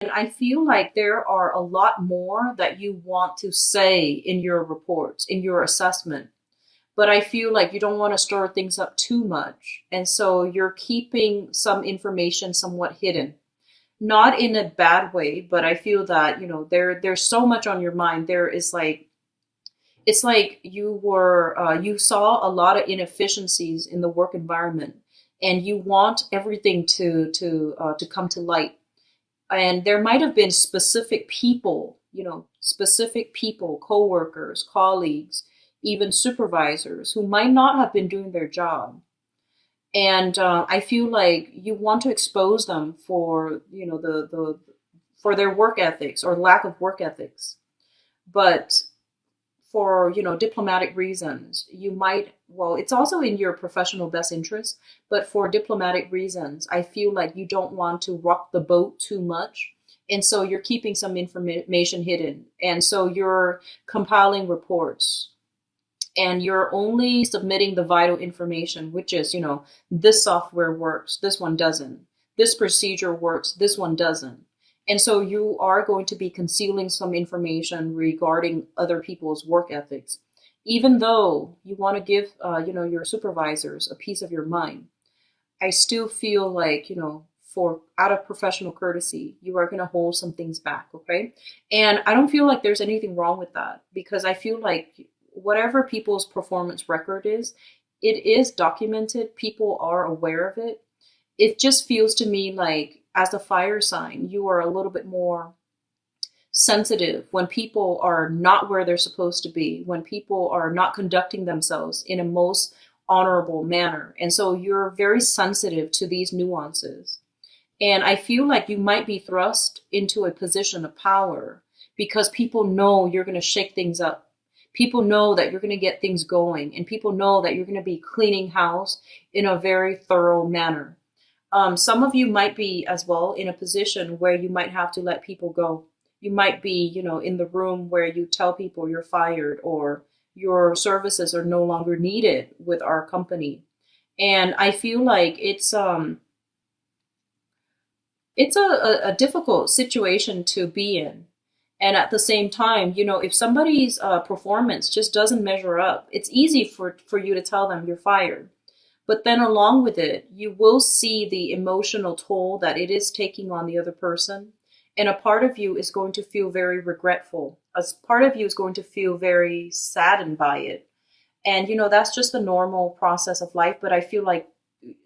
And I feel like there are a lot more that you want to say in your reports, in your assessment. But I feel like you don't want to stir things up too much. And so you're keeping some information somewhat hidden. Not in a bad way, but I feel that, there's so much on your mind. There is like it's like you saw a lot of inefficiencies in the work environment, and you want everything to come to light. And there might have been specific people, coworkers, colleagues, even supervisors who might not have been doing their job. And I feel like you want to expose them for for their work ethics or lack of work ethics. But for diplomatic reasons, you might, well, it's also in your professional best interest, but for diplomatic reasons, I feel like you don't want to rock the boat too much. And so you're keeping some information hidden, and so you're compiling reports, and you're only submitting the vital information, which is, this software works, this one doesn't, this procedure works, this one doesn't. And so you are going to be concealing some information regarding other people's work ethics, even though you want to give, your supervisors a piece of your mind. I still feel like, for out of professional courtesy, you are going to hold some things back. Okay. And I don't feel like there's anything wrong with that, because I feel like whatever people's performance record is, it is documented. People are aware of it. It just feels to me like, as a fire sign, you are a little bit more sensitive when people are not where they're supposed to be, when people are not conducting themselves in a most honorable manner. And so you're very sensitive to these nuances. And I feel like you might be thrust into a position of power because people know you're going to shake things up. People know that you're going to get things going, and people know that you're going to be cleaning house in a very thorough manner. Some of you might be as well in a position where you might have to let people go. You might be, in the room where you tell people you're fired or your services are no longer needed with our company. And I feel like it's a difficult situation to be in. And at the same time, if somebody's performance just doesn't measure up, it's easy for you to tell them you're fired. But then along with it, you will see the emotional toll that it is taking on the other person. And a part of you is going to feel very regretful. A part of you is going to feel very saddened by it. And, that's just the normal process of life. But I feel like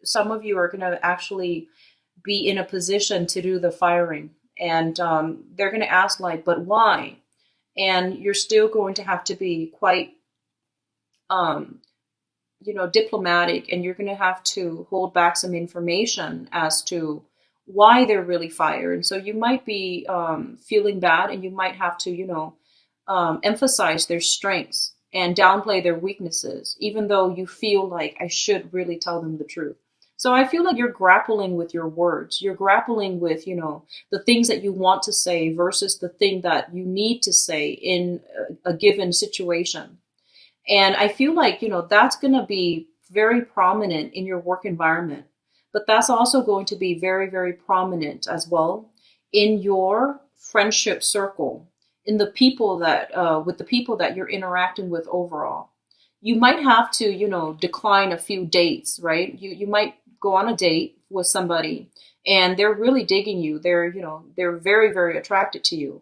some of you are going to actually be in a position to do the firing. And they're going to ask, like, but why? And you're still going to have to be quite diplomatic, and you're going to have to hold back some information as to why they're really fired. And so you might be feeling bad, and you might have to, emphasize their strengths and downplay their weaknesses, even though you feel like I should really tell them the truth. So I feel like you're grappling with your words. You're grappling with, the things that you want to say versus the thing that you need to say in a given situation. And I feel like, that's going to be very prominent in your work environment, but that's also going to be very, very prominent as well in your friendship circle, in the people that, with the people that you're interacting with overall. You might have to, decline a few dates, right? You might go on a date with somebody and they're really digging you. They're very, very attracted to you.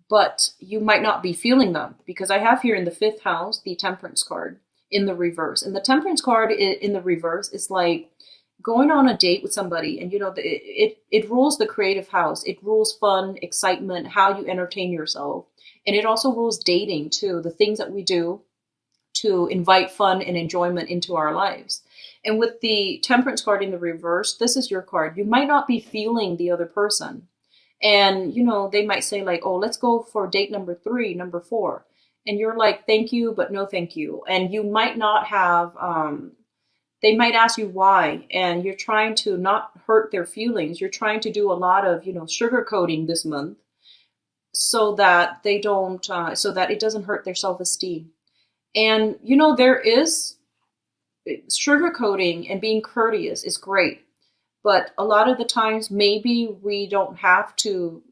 But you might not be feeling them, because I have here in the 5th house, the Temperance card in the reverse. And the Temperance card in the reverse is like going on a date with somebody, and it rules the creative house. It rules fun, excitement, how you entertain yourself. And it also rules dating too, the things that we do to invite fun and enjoyment into our lives. And with the Temperance card in the reverse, this is your card. You might not be feeling the other person. And, they might say like, oh, let's go for date number 3, number 4. And you're like, thank you, but no thank you. And you might not have, they might ask you why. And you're trying to not hurt their feelings. You're trying to do a lot of, sugarcoating this month so that they don't, so that it doesn't hurt their self-esteem. And, there is sugarcoating and being courteous is great. But a lot of the times, maybe we don't have to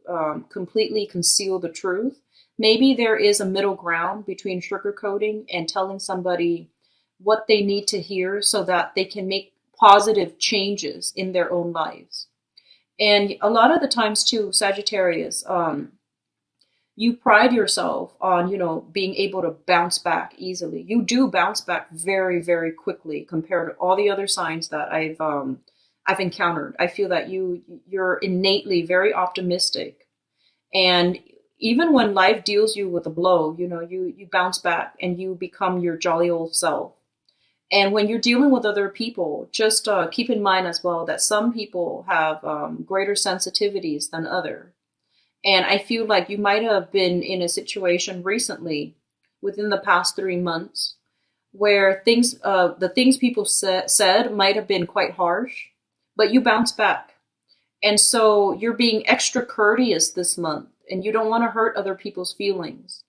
completely conceal the truth. Maybe there is a middle ground between sugarcoating and telling somebody what they need to hear so that they can make positive changes in their own lives. And a lot of the times, too, Sagittarius, you pride yourself on, being able to bounce back easily. You do bounce back very, very quickly compared to all the other signs that I've encountered. I feel that you're innately very optimistic, and even when life deals you with a blow, you bounce back and you become your jolly old self. And when you're dealing with other people, just keep in mind as well that some people have greater sensitivities than others. And I feel like you might have been in a situation recently within the past 3 months where the things people said might have been quite harsh, but you bounce back. And so you're being extra courteous this month and you don't want to hurt other people's feelings.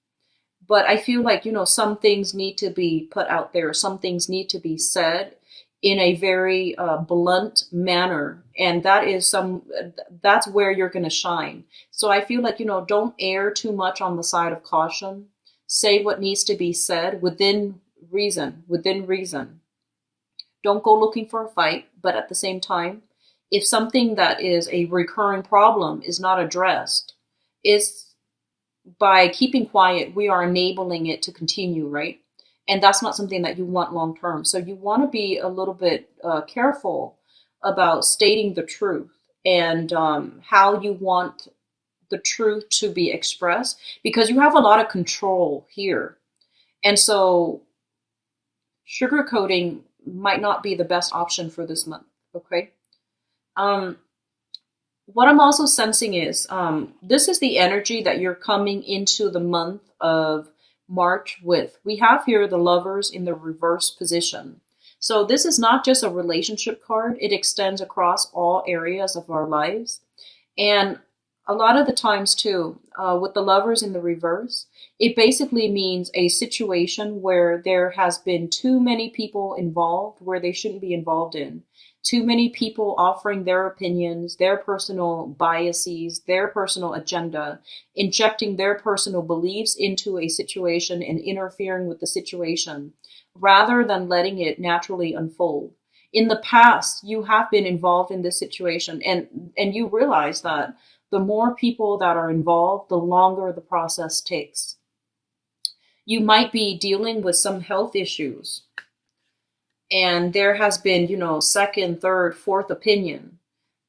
But I feel like, some things need to be put out there. Some things need to be said in a very blunt manner. And that's where you're going to shine. So I feel like, don't err too much on the side of caution. Say what needs to be said within reason. Don't go looking for a fight, but at the same time, if something that is a recurring problem is not addressed, is by keeping quiet, we are enabling it to continue, right? And that's not something that you want long term. So you want to be a little bit careful about stating the truth and how you want the truth to be expressed, because you have a lot of control here. And so sugarcoating might not be the best option for this month, okay? What I'm also sensing is this is the energy that you're coming into the month of March with. We have here the Lovers in the reverse position. So this is not just a relationship card. It extends across all areas of our lives. And a lot of the times too, with the Lovers in the reverse, it basically means a situation where there has been too many people involved where they shouldn't be involved in. Too many people offering their opinions, their personal biases, their personal agenda, injecting their personal beliefs into a situation and interfering with the situation, rather than letting it naturally unfold. In the past, you have been involved in this situation, and you realize that the more people that are involved, the longer the process takes. You might be dealing with some health issues, and there has been, second, third, fourth opinion.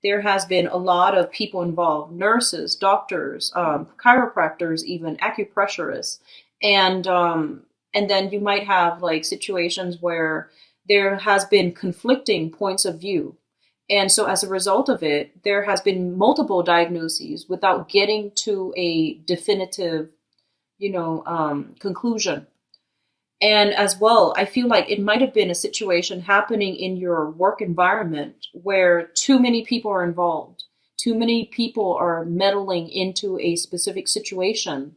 There has been a lot of people involved, nurses, doctors, chiropractors, even acupressurists. And then you might have like situations where there has been conflicting points of view. And so as a result of it, there has been multiple diagnoses without getting to a definitive, conclusion. And as well, I feel like it might have been a situation happening in your work environment where too many people are involved. Too many people are meddling into a specific situation.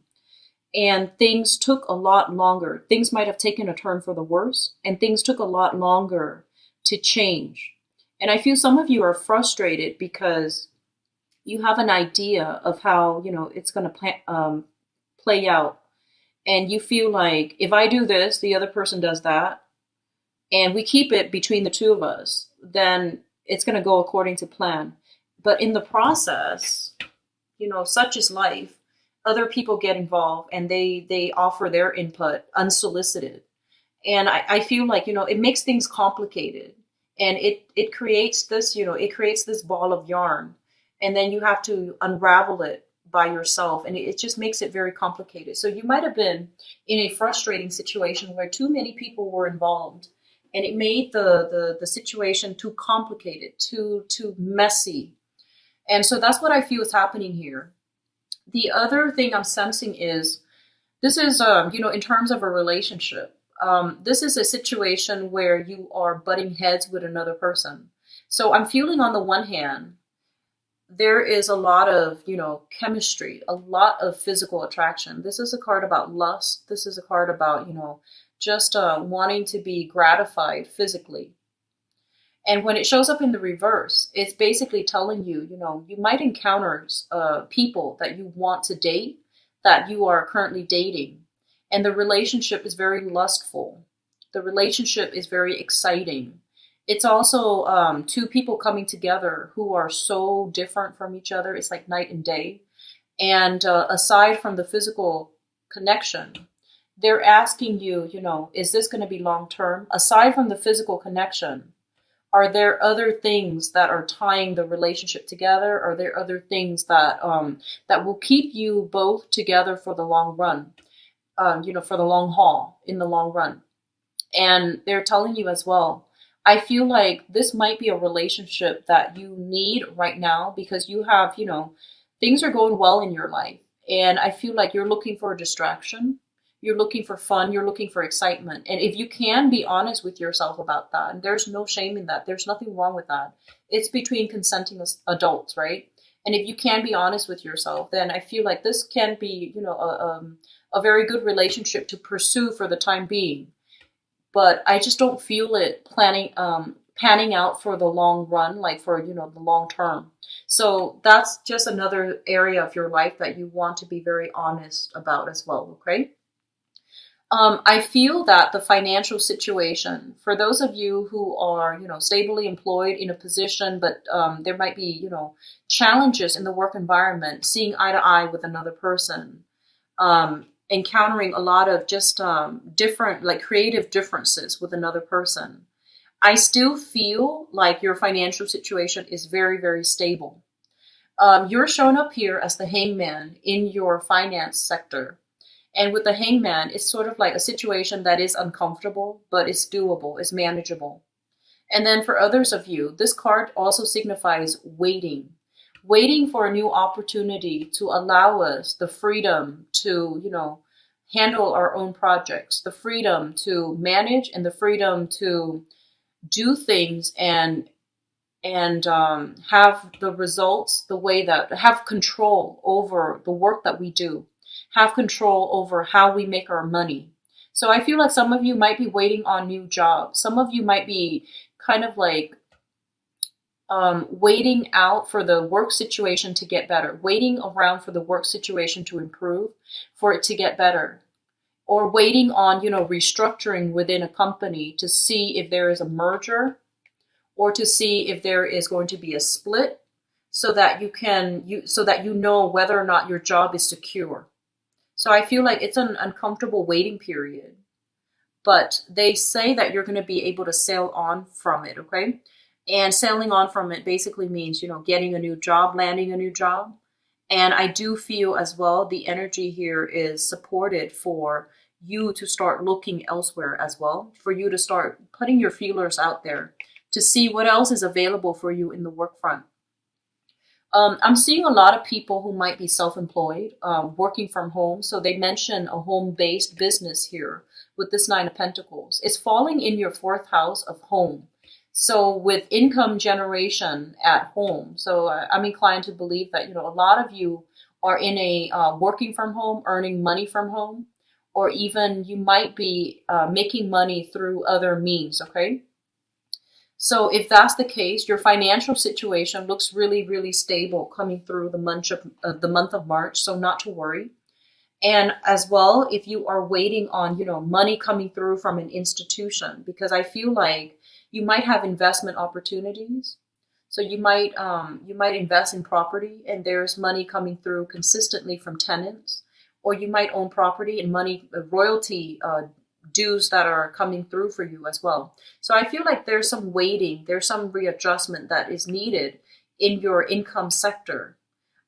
And things took a lot longer. Things might have taken a turn for the worse, and things took a lot longer to change. And I feel some of you are frustrated because you have an idea of how, it's going to play out. And you feel like if I do this, the other person does that, and we keep it between the two of us, then it's going to go according to plan. But in the process, such is life. Other people get involved and they offer their input unsolicited. And I feel like, it makes things complicated, and it creates this, it creates this ball of yarn, and then you have to unravel it by yourself, and it just makes it very complicated. So you might have been in a frustrating situation where too many people were involved, and it made the situation too complicated, too messy. And so that's what I feel is happening here. The other thing I'm sensing is this is in terms of a relationship, this is a situation where you are butting heads with another person. So I'm feeling, on the one hand, there is a lot of, chemistry, a lot of physical attraction. This is a card about lust. This is a card about, just wanting to be gratified physically. And when it shows up in the reverse, it's basically telling you, you might encounter people that you want to date, that you are currently dating. And the relationship is very lustful. The relationship is very exciting. It's also two people coming together who are so different from each other. It's like night and day. And aside from the physical connection, they're asking you, is this going to be long term? Aside from the physical connection, are there other things that are tying the relationship together? Are there other things that that will keep you both together for the long run? For the long haul, in the long run. And they're telling you as well, I feel like this might be a relationship that you need right now because you have, things are going well in your life. And I feel like you're looking for a distraction. You're looking for fun. You're looking for excitement. And if you can be honest with yourself about that, and there's no shame in that, there's nothing wrong with that. It's between consenting adults, right? And if you can be honest with yourself, then I feel like this can be, a very good relationship to pursue for the time being. But I just don't feel it panning out for the long run, like for, the long term. So that's just another area of your life that you want to be very honest about as well, okay? I feel that the financial situation, for those of you who are, stably employed in a position, but there might be, challenges in the work environment, seeing eye to eye with another person, encountering a lot of just different, like creative differences with another person. I still feel like your financial situation is very, very stable. You're showing up here as the hangman in your finance sector. And with the hangman, it's sort of like a situation that is uncomfortable, but it's doable, it's manageable. And then for others of you, this card also signifies waiting for a new opportunity to allow us the freedom to, handle our own projects, the freedom to manage and the freedom to do things and have the results the way that have control over the work that we do, have control over how we make our money. So I feel like some of you might be waiting on new jobs. Some of you might be kind of like waiting out for the work situation to get better, waiting around for the work situation to improve, for it to get better, or waiting on, restructuring within a company to see if there is a merger or to see if there is going to be a split so that you know whether or not your job is secure. So I feel like it's an uncomfortable waiting period, but they say that you're going to be able to sail on from it, okay? And sailing on from it basically means, getting a new job, landing a new job. And I do feel as well the energy here is supported for you to start looking elsewhere as well, for you to start putting your feelers out there to see what else is available for you in the work front. I'm seeing a lot of people who might be self-employed, working from home. So they mention a home-based business here with this Nine of Pentacles. It's falling in your fourth house of home. So with income generation at home, so I'm inclined to believe that, a lot of you are in a working from home, earning money from home, or even you might be making money through other means, okay? So if that's the case, your financial situation looks really, really stable coming through the month of March, so not to worry. And as well, if you are waiting on, money coming through from an institution, because I feel like you might have investment opportunities. So you might invest in property and there's money coming through consistently from tenants, or you might own property and money, royalty dues that are coming through for you as well. So I feel like there's some waiting, there's some readjustment that is needed in your income sector.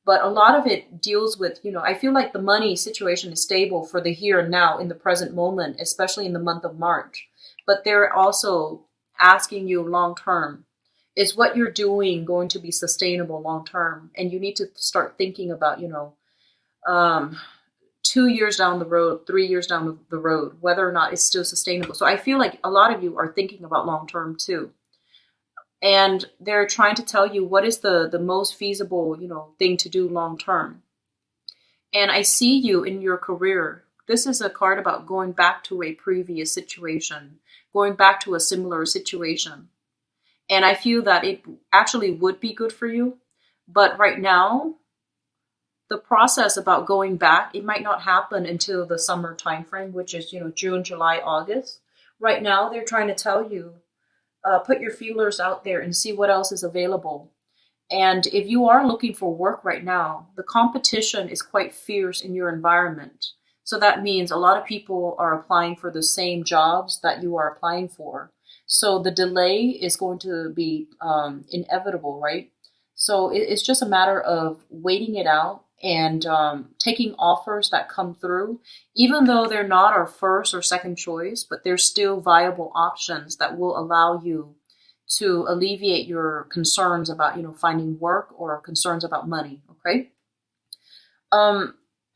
But a lot of it deals with, I feel like the money situation is stable for the here and now in the present moment, especially in the month of March. But they're also asking you long term, is what you're doing going to be sustainable long term? And you need to start thinking about, 2 years down the road, 3 years down the road, whether or not it's still sustainable. So I feel like a lot of you are thinking about long term too. And they're trying to tell you what is the most feasible, thing to do long term. And I see you in your career. This is a card about going back to a previous situation, going back to a similar situation. And I feel that it actually would be good for you. But right now, the process about going back, it might not happen until the summer timeframe, which is, June, July, August. Right now, they're trying to tell you, put your feelers out there and see what else is available. And if you are looking for work right now, the competition is quite fierce in your environment. So that means a lot of people are applying for the same jobs that you are applying for. So the delay is going to be inevitable, right? So it's just a matter of waiting it out and taking offers that come through, even though they're not our first or second choice, but they're still viable options that will allow you to alleviate your concerns about, finding work or concerns about money. Okay.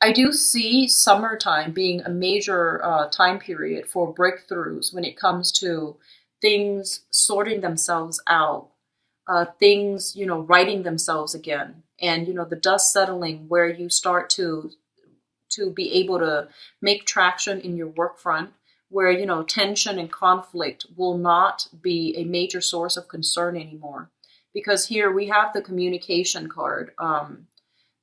I do see summertime being a major time period for breakthroughs when it comes to things sorting themselves out, things, righting themselves again, and, the dust settling where you start to be able to make traction in your work front, where, tension and conflict will not be a major source of concern anymore. Because here we have the communication card,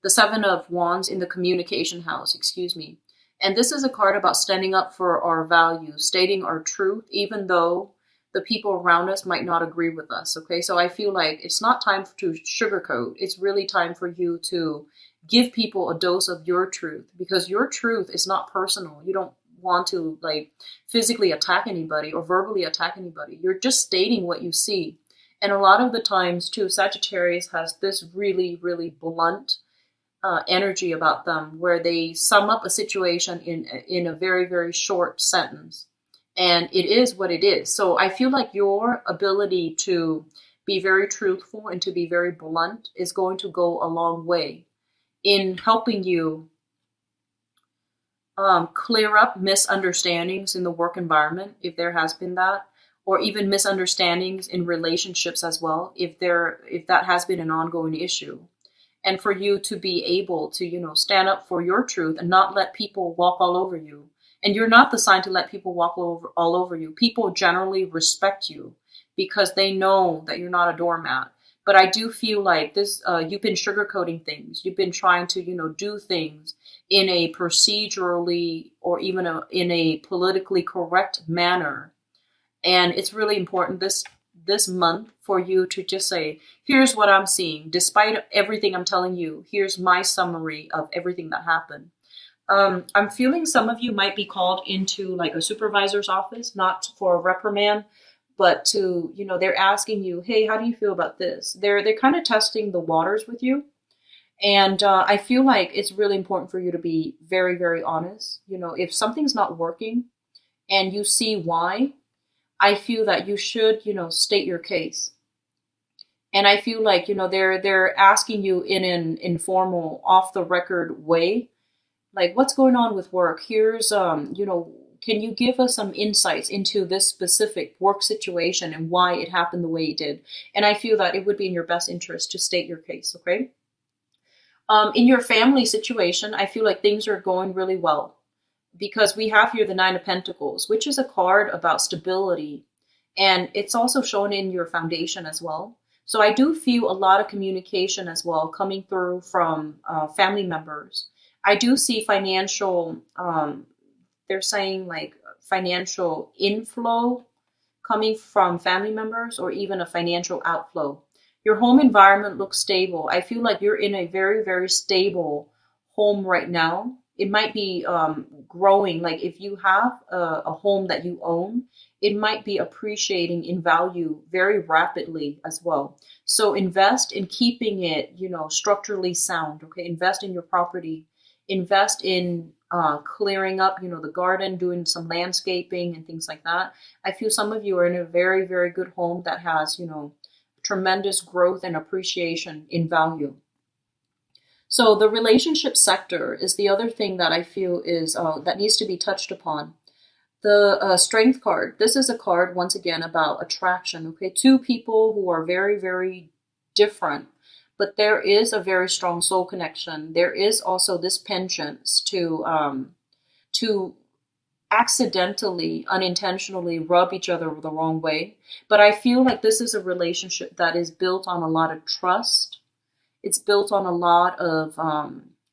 the Seven of Wands in the communication house, excuse me. And this is a card about standing up for our values, stating our truth, even though the people around us might not agree with us. Okay, so I feel like it's not time to sugarcoat. It's really time for you to give people a dose of your truth, because your truth is not personal. You don't want to physically attack anybody or verbally attack anybody. You're just stating what you see. And a lot of the times too, Sagittarius has this really, really blunt energy about them, where they sum up a situation in a very, very short sentence. And it is what it is. So I feel like your ability to be very truthful and to be very blunt is going to go a long way in helping you clear up misunderstandings in the work environment, if there has been that, or even misunderstandings in relationships as well, if that has been an ongoing issue. And for you to be able to, stand up for your truth and not let people walk all over you. And you're not the sign to let people walk all over you. People generally respect you because they know that you're not a doormat. But I do feel like this, you've been sugarcoating things. You've been trying to, do things in a procedurally or even in a politically correct manner. And it's really important this month for you to just say, here's what I'm seeing. Despite everything I'm telling you, here's my summary of everything that happened. I'm feeling some of you might be called into a supervisor's office, not for a reprimand, but to, they're asking you, hey, how do you feel about this? They're kind of testing the waters with you. And I feel like it's really important for you to be very, very honest. If something's not working and you see why, I feel that you should, state your case. And I feel like, they're asking you in an informal, off the record way, what's going on with work? Here's, can you give us some insights into this specific work situation and why it happened the way it did? And I feel that it would be in your best interest to state your case, okay? In your family situation, I feel like things are going really well, because we have here the Nine of Pentacles, which is a card about stability. And it's also shown in your foundation as well. So I do feel a lot of communication as well coming through from family members. I do see financial, they're saying financial inflow coming from family members, or even a financial outflow. Your home environment looks stable. I feel like you're in a very, very stable home right now. It might be growing. If you have a home that you own, it might be appreciating in value very rapidly as well. So invest in keeping it, structurally sound. Okay, invest in your property. Invest in clearing up, the garden, doing some landscaping and things like that. I feel some of you are in a very, very good home that has, tremendous growth and appreciation in value. So the relationship sector is the other thing that I feel is that needs to be touched upon. The Strength card. This is a card, once again, about attraction. Okay, two people who are very, very different, but there is a very strong soul connection. There is also this penchant to accidentally, unintentionally rub each other the wrong way. But I feel like this is a relationship that is built on a lot of trust. It's built on a lot of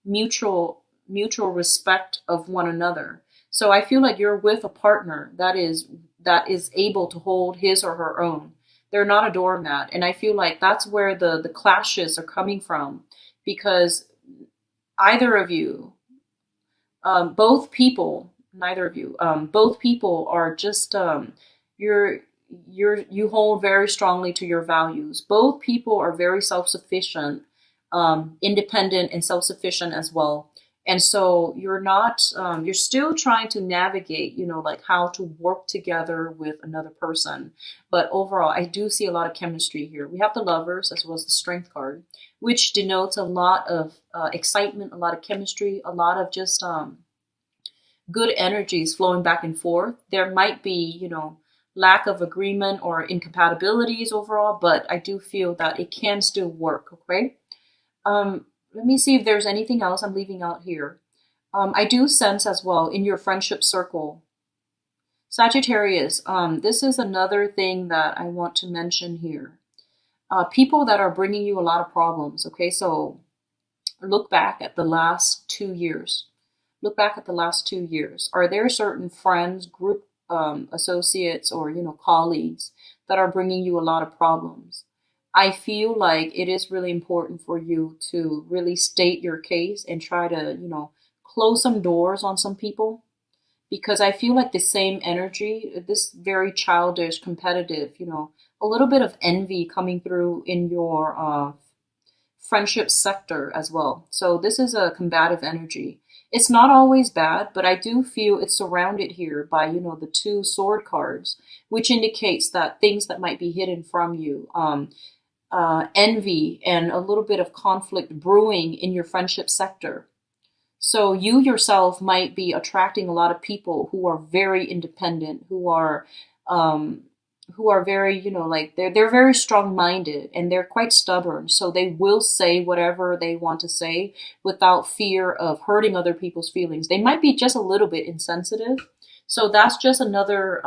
mutual respect of one another. So I feel like you're with a partner that is able to hold his or her own. They're not a doormat, and I feel like that's where the clashes are coming from, because either of you, both people, neither of you, both people are just you're you hold very strongly to your values. Both people are very self-sufficient, independent and self-sufficient as well. And so you're not, you're still trying to navigate, like how to work together with another person. But overall, I do see a lot of chemistry here. We have the lovers as well as the strength card, which denotes a lot of excitement, a lot of chemistry, a lot of just good energies flowing back and forth. There might be, lack of agreement or incompatibilities overall, but I do feel that it can still work. Okay. Let me see if there's anything else I'm leaving out here. I do sense as well in your friendship circle, Sagittarius, this is another thing that I want to mention here. People that are bringing you a lot of problems. Okay, so look back at the last 2 years. Look back at the last 2 years. Are there certain friends, group associates, or colleagues that are bringing you a lot of problems? I feel like it is really important for you to really state your case and try to, close some doors on some people, because I feel like the same energy, this very childish, competitive, a little bit of envy coming through in your friendship sector as well. So this is a combative energy. It's not always bad, but I do feel it's surrounded here by, the two sword cards, which indicates that things that might be hidden from you, envy and a little bit of conflict brewing in your friendship sector. So you yourself might be attracting a lot of people who are very independent, who are very, like they're very strong-minded and they're quite stubborn. So they will say whatever they want to say without fear of hurting other people's feelings. They might be just a little bit insensitive. So that's just another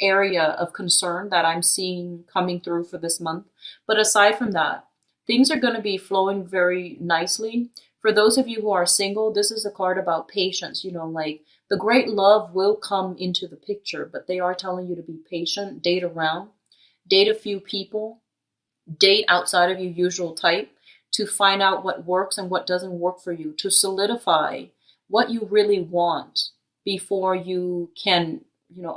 area of concern that I'm seeing coming through for this month. But aside from that, things are going to be flowing very nicely. For those of you who are single, this is a card about patience. Like the great love will come into the picture, but they are telling you to be patient, date around, date a few people, date outside of your usual type to find out what works and what doesn't work for you, to solidify what you really want before you can,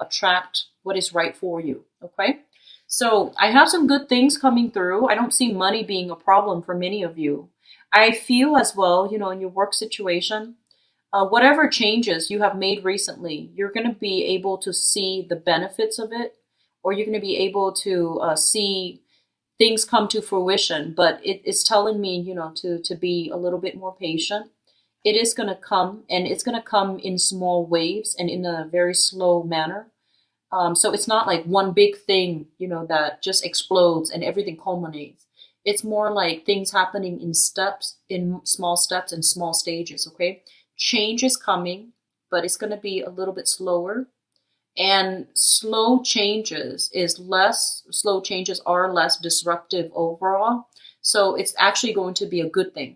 attract what is right for you. Okay. So I have some good things coming through. I don't see money being a problem for many of you. I feel as well, in your work situation, whatever changes you have made recently, you're going to be able to see the benefits of it, or you're going to be able to see things come to fruition. But it is telling me, to be a little bit more patient. It is going to come, and it's going to come in small waves and in a very slow manner. So it's not like one big thing, that just explodes and everything culminates. It's more like things happening in steps, in small steps and small stages, okay? Change is coming, but it's going to be a little bit slower. And slow changes are less disruptive overall. So it's actually going to be a good thing.